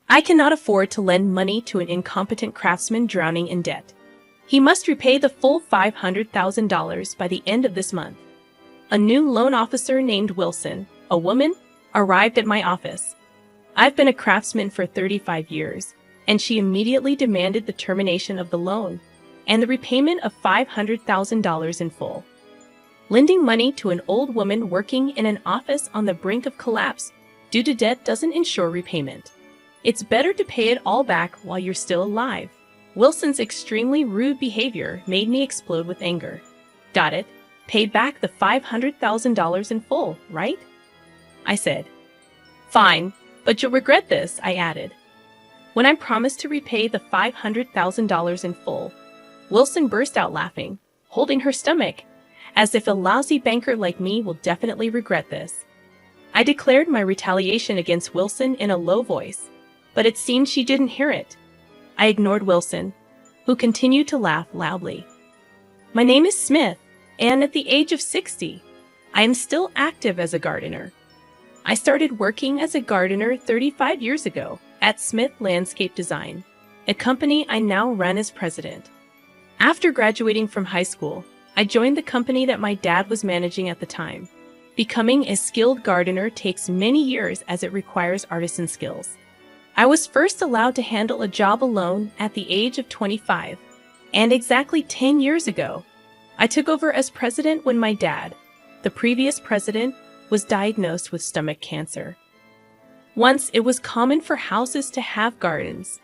I cannot afford to lend money to an incompetent craftsman drowning in debt. He must repay the full $500,000 by the end of this month. A new loan officer named Wilson, a woman, arrived at my office. I've been a craftsman for 35 years, and she immediately demanded the termination of the loan and the repayment of $500,000 in full. Lending money to an old woman working in an office on the brink of collapse due to debt doesn't ensure repayment. It's better to pay it all back while you're still alive. Wilson's extremely rude behavior made me explode with anger. Got it. Pay back the $500,000 in full, right? I said. Fine, but you'll regret this, I added. When I promised to repay the $500,000 in full, Wilson burst out laughing, holding her stomach, as if a lousy banker like me will definitely regret this. I declared my retaliation against Wilson in a low voice, but it seemed she didn't hear it. I ignored Wilson, who continued to laugh loudly. My name is Smith, and at the age of 60, I am still active as a gardener. I started working as a gardener 35 years ago at Smith Landscape Design, a company I now run as president. After graduating from high school, I joined the company that my dad was managing at the time. Becoming a skilled gardener takes many years as it requires artisan skills. I was first allowed to handle a job alone at the age of 25, and exactly 10 years ago, I took over as president when my dad, the previous president, was diagnosed with stomach cancer. Once it was common for houses to have gardens,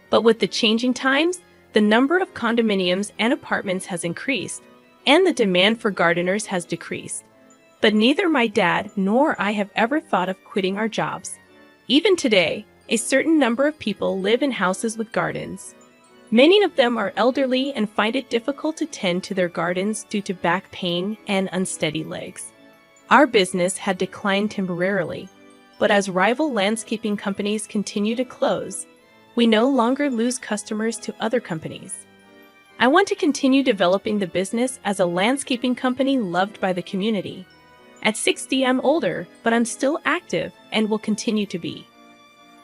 but with the changing times, the number of condominiums and apartments has increased, and the demand for gardeners has decreased. But neither my dad nor I have ever thought of quitting our jobs. Even today, a certain number of people live in houses with gardens. Many of them are elderly and find it difficult to tend to their gardens due to back pain and unsteady legs. Our business had declined temporarily, but as rival landscaping companies continue to close, we no longer lose customers to other companies. I want to continue developing the business as a landscaping company loved by the community. At 60, I'm older, but I'm still active and will continue to be.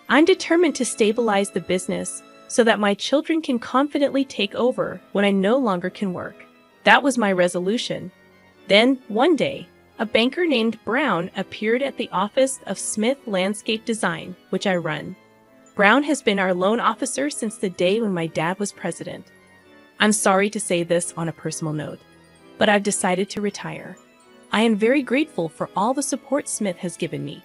I'm determined to stabilize the business so that my children can confidently take over when I no longer can work. That was my resolution. Then, one day, a banker named Brown appeared at the office of Smith Landscape Design, which I run. Brown has been our loan officer since the day when my dad was president. I'm sorry to say this on a personal note, but I've decided to retire. I am very grateful for all the support Smith has given me.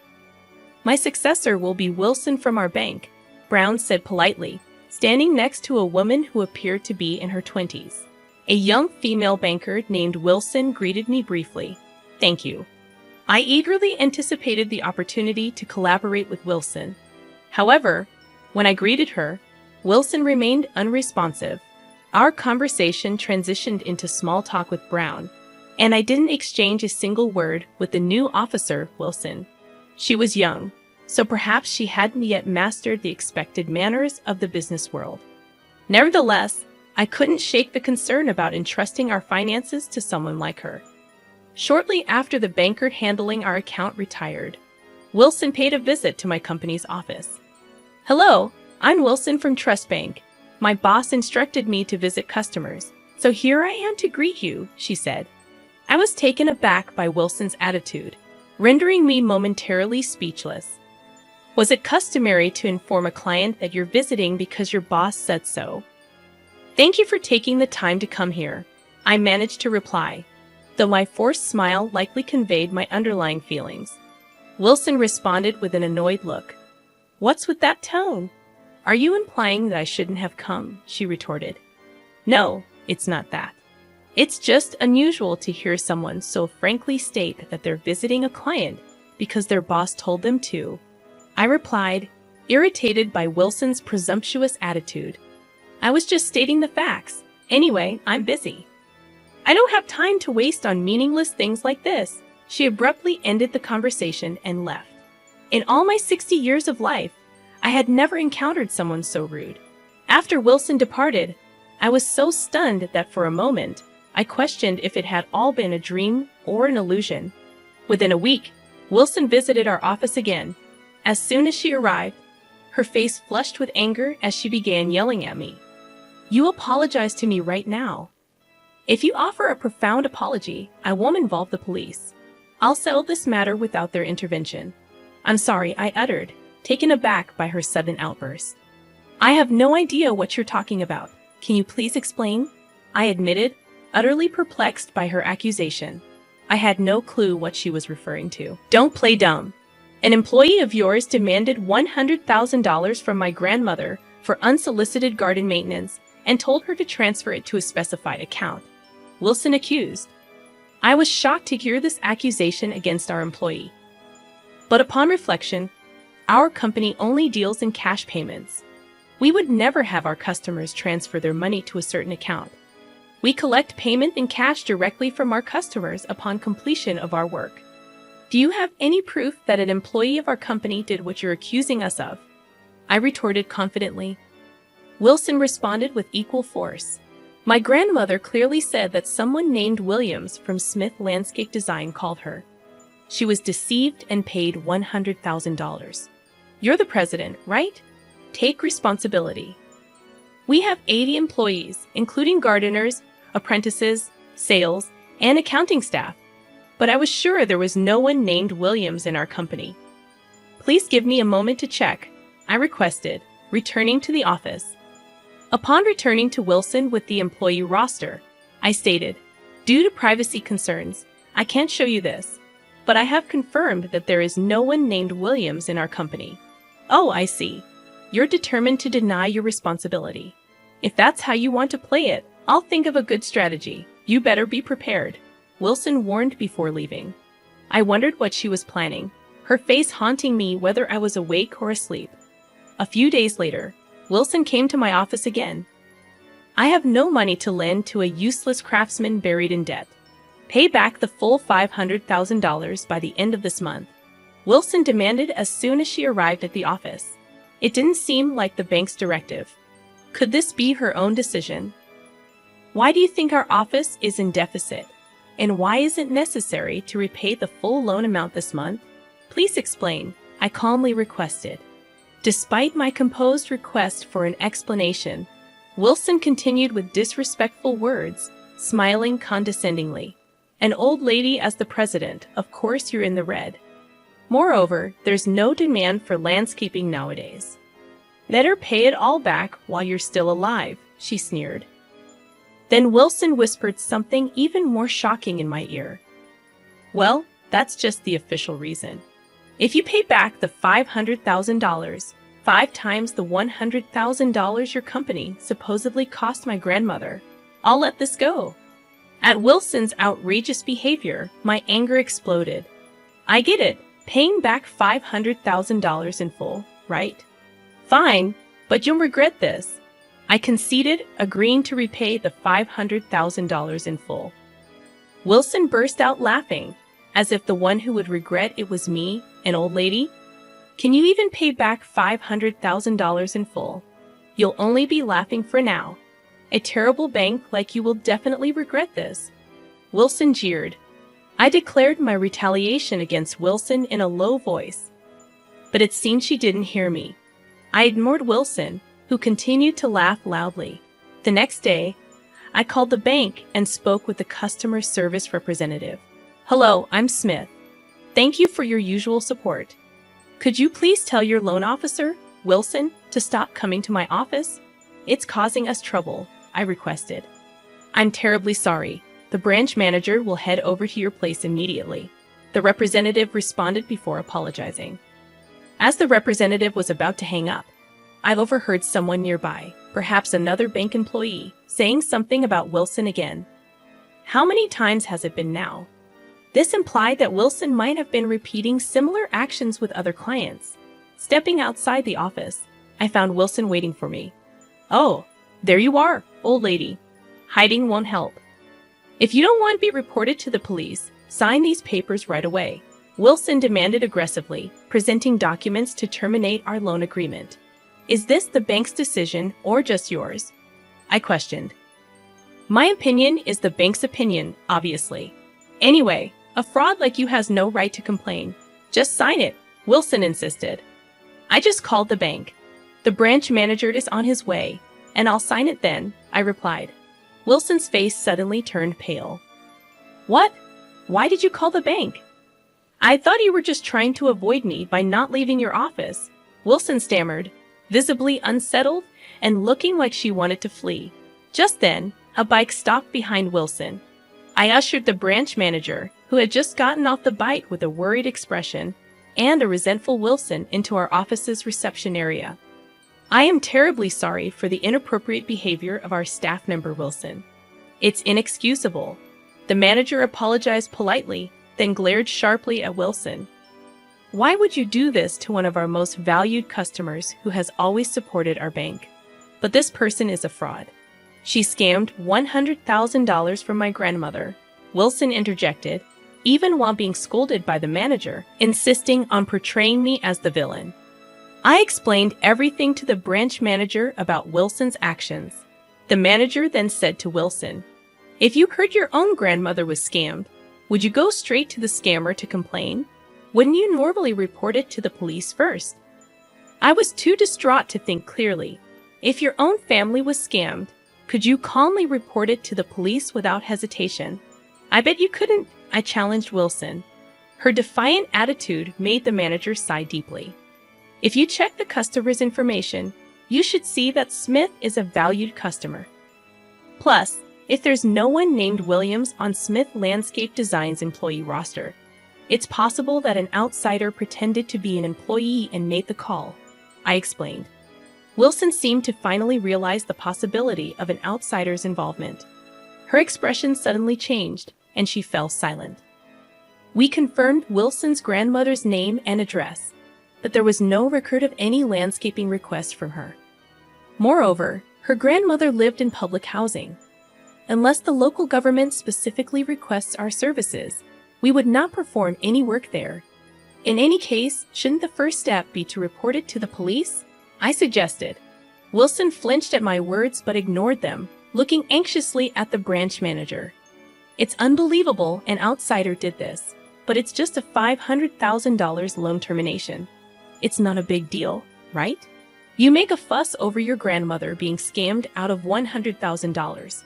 My successor will be Wilson from our bank, Brown said politely, standing next to a woman who appeared to be in her 20s. A young female banker named Wilson greeted me briefly. Thank you. I eagerly anticipated the opportunity to collaborate with Wilson. However, when I greeted her, Wilson remained unresponsive. Our conversation transitioned into small talk with Brown, and I didn't exchange a single word with the new officer, Wilson. She was young, so perhaps she hadn't yet mastered the expected manners of the business world. Nevertheless, I couldn't shake the concern about entrusting our finances to someone like her. Shortly after the banker handling our account retired, Wilson paid a visit to my company's office. Hello, I'm Wilson from Trust Bank. My boss instructed me to visit customers, so here I am to greet you, she said. I was taken aback by Wilson's attitude, rendering me momentarily speechless. Was it customary to inform a client that you're visiting because your boss said so? Thank you for taking the time to come here, I managed to reply, though my forced smile likely conveyed my underlying feelings. Wilson responded with an annoyed look. What's with that tone? Are you implying that I shouldn't have come? She retorted. No, it's not that. It's just unusual to hear someone so frankly state that they're visiting a client because their boss told them to. I replied, irritated by Wilson's presumptuous attitude. I was just stating the facts. Anyway, I'm busy. I don't have time to waste on meaningless things like this. She abruptly ended the conversation and left. In all my 60 years of life, I had never encountered someone so rude. After Wilson departed, I was so stunned that for a moment, I questioned if it had all been a dream or an illusion. Within a week, Wilson visited our office again. As soon as she arrived, her face flushed with anger as she began yelling at me. "You apologize to me right now. If you offer a profound apology, I won't involve the police. I'll settle this matter without their intervention." "I'm sorry," I uttered, taken aback by her sudden outburst. "I have no idea what you're talking about. Can you please explain?" I admitted, utterly perplexed by her accusation. I had no clue what she was referring to. "Don't play dumb. An employee of yours demanded $100,000 from my grandmother for unsolicited garden maintenance and told her to transfer it to a specified account," Wilson accused. I was shocked to hear this accusation against our employee. But upon reflection, our company only deals in cash payments. We would never have our customers transfer their money to a certain account. We collect payment in cash directly from our customers upon completion of our work. "Do you have any proof that an employee of our company did what you're accusing us of?" I retorted confidently. Wilson responded with equal force. "My grandmother clearly said that someone named Williams from Smith Landscape Design called her. She was deceived and paid $100,000. You're the president, right? Take responsibility." We have 80 employees, including gardeners, apprentices, sales, and accounting staff, but I was sure there was no one named Williams in our company. "Please give me a moment to check," I requested, returning to the office. Upon returning to Wilson with the employee roster, I stated, "Due to privacy concerns, I can't show you this, but I have confirmed that there is no one named Williams in our company." "Oh, I see. You're determined to deny your responsibility. If that's how you want to play it, I'll think of a good strategy. You better be prepared," Wilson warned before leaving. I wondered what she was planning, her face haunting me whether I was awake or asleep. A few days later, Wilson came to my office again. "I have no money to lend to a useless craftsman buried in debt. Pay back the full $500,000 by the end of this month," Wilson demanded as soon as she arrived at the office. It didn't seem like the bank's directive. Could this be her own decision? "Why do you think our office is in deficit? And why is it necessary to repay the full loan amount this month? Please explain," I calmly requested. Despite my composed request for an explanation, Wilson continued with disrespectful words, smiling condescendingly. "An old lady as the president, of course you're in the red. Moreover, there's no demand for landscaping nowadays. Better pay it all back while you're still alive," she sneered. Then Wilson whispered something even more shocking in my ear. "Well, that's just the official reason. If you pay back the $500,000, 5 times the $100,000 your company supposedly cost my grandmother, I'll let this go." At Wilson's outrageous behavior, my anger exploded. "I get it. Paying back $500,000 in full, right? Fine, but you'll regret this." I conceded, agreeing to repay the $500,000 in full. Wilson burst out laughing, as if the one who would regret it was me, an old lady. "Can you even pay back $500,000 in full? You'll only be laughing for now. A terrible bank like you will definitely regret this," Wilson jeered. I declared my retaliation against Wilson in a low voice, but it seemed she didn't hear me. I ignored Wilson, who continued to laugh loudly. The next day, I called the bank and spoke with the customer service representative. "Hello, I'm Smith. Thank you for your usual support. Could you please tell your loan officer, Wilson, to stop coming to my office? It's causing us trouble," I requested. "I'm terribly sorry. The branch manager will head over to your place immediately," the representative responded before apologizing. As the representative was about to hang up, I overheard someone nearby, perhaps another bank employee, saying something about Wilson again. How many times has it been now? This implied that Wilson might have been repeating similar actions with other clients. Stepping outside the office, I found Wilson waiting for me. "Oh, there you are, old lady. Hiding won't help. If you don't want to be reported to the police, sign these papers right away," Wilson demanded aggressively, presenting documents to terminate our loan agreement. "Is this the bank's decision or just yours?" I questioned. "My opinion is the bank's opinion, obviously. Anyway, a fraud like you has no right to complain. Just sign it," Wilson insisted. I just called the bank. The branch manager is on his way, and I'll sign it then, I replied. Wilson's face suddenly turned pale. What? Why did you call the bank? I thought you were just trying to avoid me by not leaving your office, Wilson stammered, visibly unsettled and looking like she wanted to flee. Just then, a bike stopped behind Wilson. I ushered the branch manager, who had just gotten off the bike with a worried expression, and a resentful Wilson into our office's reception area. I am terribly sorry for the inappropriate behavior of our staff member Wilson. It's inexcusable. The manager apologized politely, then glared sharply at Wilson. Why would you do this to one of our most valued customers who has always supported our bank? But this person is a fraud. She scammed $100,000 from my grandmother, Wilson interjected, even while being scolded by the manager, insisting on portraying me as the villain. I explained everything to the branch manager about Wilson's actions. The manager then said to Wilson, "If you heard your own grandmother was scammed, would you go straight to the scammer to complain? Wouldn't you normally report it to the police first?" I was too distraught to think clearly. If your own family was scammed, could you calmly report it to the police without hesitation? I bet you couldn't, I challenged Wilson. Her defiant attitude made the manager sigh deeply. If you check the customer's information, you should see that Smith is a valued customer. Plus, if there's no one named Williams on Smith Landscape Design's employee roster, it's possible that an outsider pretended to be an employee and made the call, I explained. Wilson seemed to finally realize the possibility of an outsider's involvement. Her expression suddenly changed, and she fell silent. We confirmed Wilson's grandmother's name and address, but there was no record of any landscaping request from her. Moreover, her grandmother lived in public housing. Unless the local government specifically requests our services, we would not perform any work there. In any case, shouldn't the first step be to report it to the police? I suggested. Wilson flinched at my words but ignored them, looking anxiously at the branch manager. It's unbelievable an outsider did this, but it's just a $500,000 loan termination. It's not a big deal, right? You make a fuss over your grandmother being scammed out of $100,000.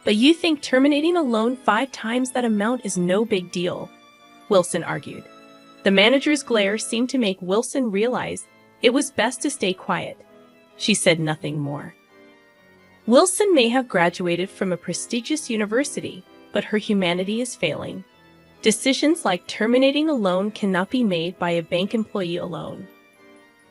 But you think terminating a loan 5 times that amount is no big deal, Wilson argued. The manager's glare seemed to make Wilson realize it was best to stay quiet. She said nothing more. Wilson may have graduated from a prestigious university, but her humanity is failing. Decisions like terminating a loan cannot be made by a bank employee alone.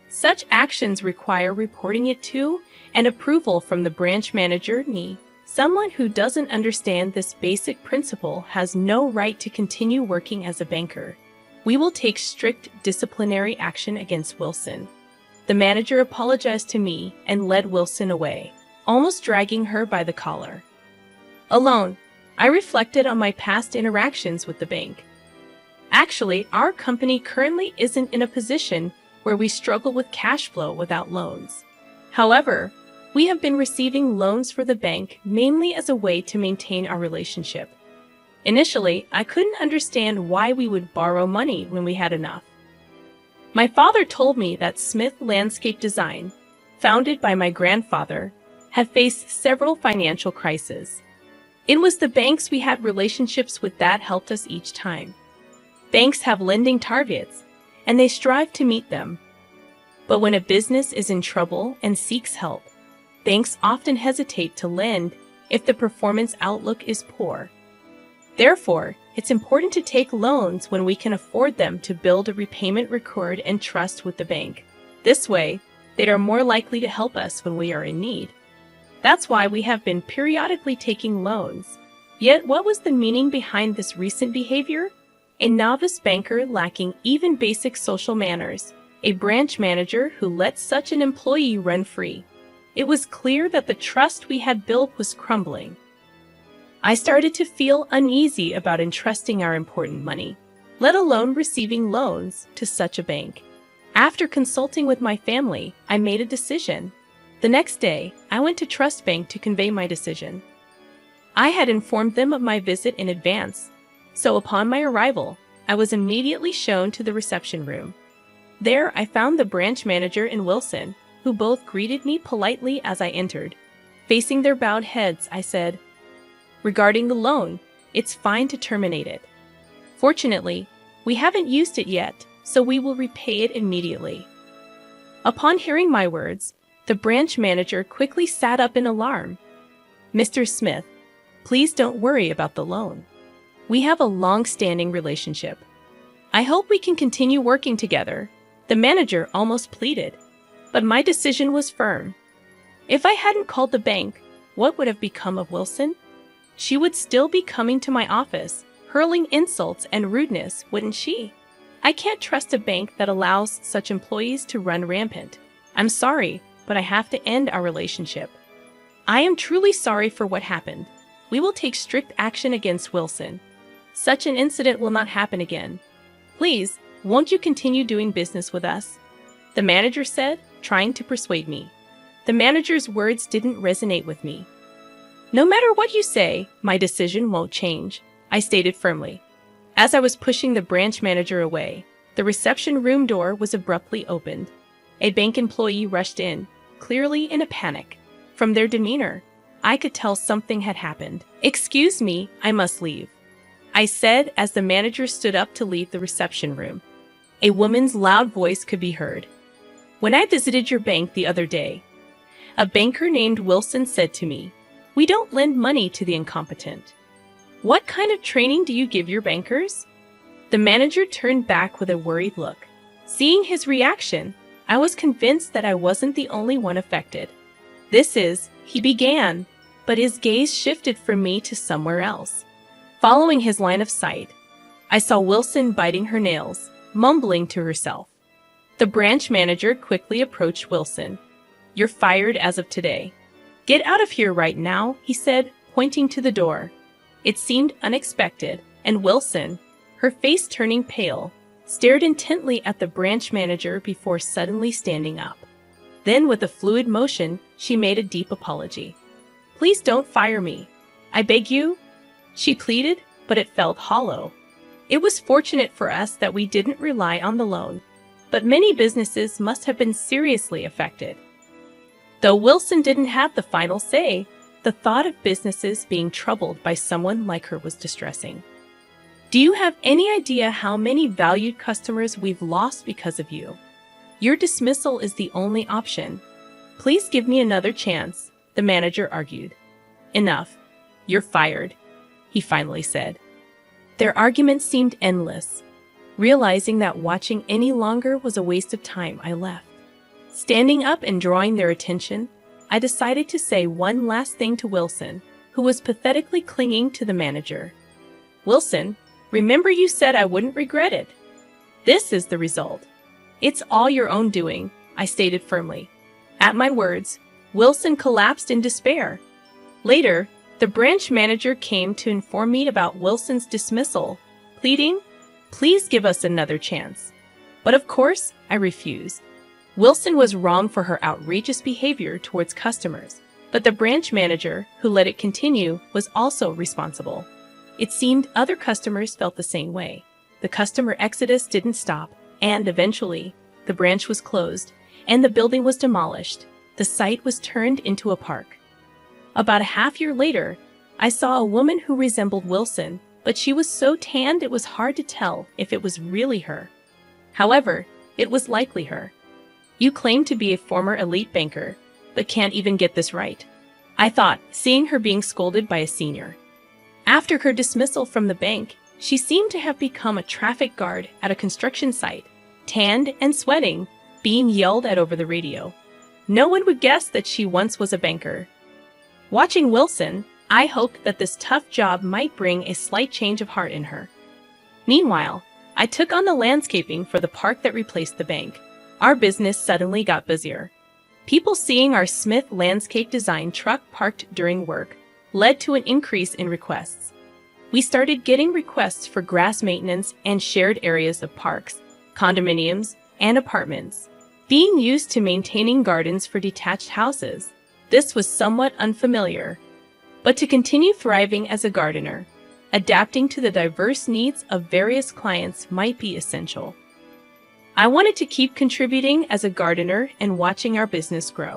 Such actions require reporting it to and approval from the branch manager, me. Someone who doesn't understand this basic principle has no right to continue working as a banker. We will take strict disciplinary action against Wilson. The manager apologized to me and led Wilson away, almost dragging her by the collar. Alone, I reflected on my past interactions with the bank. Actually, our company currently isn't in a position where we struggle with cash flow without loans. However, we have been receiving loans for the bank mainly as a way to maintain our relationship. Initially, I couldn't understand why we would borrow money when we had enough. My father told me that Smith Landscape Design, founded by my grandfather, had faced several financial crises. It was the banks we had relationships with that helped us each time. Banks have lending targets, and they strive to meet them. But when a business is in trouble and seeks help, banks often hesitate to lend if the performance outlook is poor. Therefore, it's important to take loans when we can afford them to build a repayment record and trust with the bank. This way, they are more likely to help us when we are in need. That's why we have been periodically taking loans. Yet what was the meaning behind this recent behavior? A novice banker lacking even basic social manners, a branch manager who let such an employee run free. It was clear that the trust we had built was crumbling. I started to feel uneasy about entrusting our important money, let alone receiving loans, to such a bank. After consulting with my family, I made a decision. The next day, I went to Trust Bank to convey my decision. I had informed them of my visit in advance, so upon my arrival, I was immediately shown to the reception room. There, I found the branch manager and Wilson, who both greeted me politely as I entered. Facing their bowed heads, I said, "Regarding the loan, it's fine to terminate it. Fortunately, we haven't used it yet, so we will repay it immediately." Upon hearing my words, the branch manager quickly sat up in alarm. "Mr. Smith, please don't worry about the loan. We have a long-standing relationship. I hope we can continue working together," the manager almost pleaded. But my decision was firm. If I hadn't called the bank, what would have become of Wilson? She would still be coming to my office, hurling insults and rudeness, wouldn't she? I can't trust a bank that allows such employees to run rampant. I'm sorry, but I have to end our relationship. I am truly sorry for what happened. We will take strict action against Wilson. Such an incident will not happen again. Please, won't you continue doing business with us?" the manager said, trying to persuade me. The manager's words didn't resonate with me. "No matter what you say, my decision won't change," I stated firmly. As I was pushing the branch manager away, the reception room door was abruptly opened. A bank employee rushed in, clearly in a panic. From their demeanor, I could tell something had happened. "Excuse me, I must leave," I said as the manager stood up to leave the reception room. A woman's loud voice could be heard. "When I visited your bank the other day, a banker named Wilson said to me, 'We don't lend money to the incompetent.' What kind of training do you give your bankers?" The manager turned back with a worried look. Seeing his reaction, I was convinced that I wasn't the only one affected. He began, but his gaze shifted from me to somewhere else. Following his line of sight, I saw Wilson biting her nails, mumbling to herself. The branch manager quickly approached Wilson. "You're fired as of today. Get out of here right now," he said, pointing to the door. It seemed unexpected, and Wilson, her face turning pale, stared intently at the branch manager before suddenly standing up. Then, with a fluid motion, she made a deep apology. "Please don't fire me. I beg you," she pleaded, but it felt hollow. It was fortunate for us that we didn't rely on the loan, but many businesses must have been seriously affected. Though Wilson didn't have the final say, the thought of businesses being troubled by someone like her was distressing. "Do you have any idea how many valued customers we've lost because of you? Your dismissal is the only option. Please give me another chance," the manager argued. "Enough. You're fired," he finally said. Their argument seemed endless. Realizing that watching any longer was a waste of time, I left. Standing up and drawing their attention, I decided to say one last thing to Wilson, who was pathetically clinging to the manager. "Wilson, remember you said I wouldn't regret it. This is the result. It's all your own doing," I stated firmly. At my words, Wilson collapsed in despair. Later, the branch manager came to inform me about Wilson's dismissal, pleading, "Please give us another chance." But of course, I refused. Wilson was wrong for her outrageous behavior towards customers, but the branch manager, who let it continue, was also responsible. It seemed other customers felt the same way. The customer exodus didn't stop, and eventually, the branch was closed, and the building was demolished. The site was turned into a park. About a half-year later, I saw a woman who resembled Wilson, but she was so tanned it was hard to tell if it was really her. However, it was likely her. "You claim to be a former elite banker, but can't even get this right," I thought, seeing her being scolded by a senior. After her dismissal from the bank, she seemed to have become a traffic guard at a construction site, tanned and sweating, being yelled at over the radio. No one would guess that she once was a banker. Watching Wilson, I hoped that this tough job might bring a slight change of heart in her. Meanwhile, I took on the landscaping for the park that replaced the bank. Our business suddenly got busier. People seeing our Smith landscape design truck parked during work led to an increase in requests. We started getting requests for grass maintenance and shared areas of parks, condominiums, and apartments, being used to maintaining gardens for detached houses. This was somewhat unfamiliar, but to continue thriving as a gardener, adapting to the diverse needs of various clients might be essential. I wanted to keep contributing as a gardener and watching our business grow.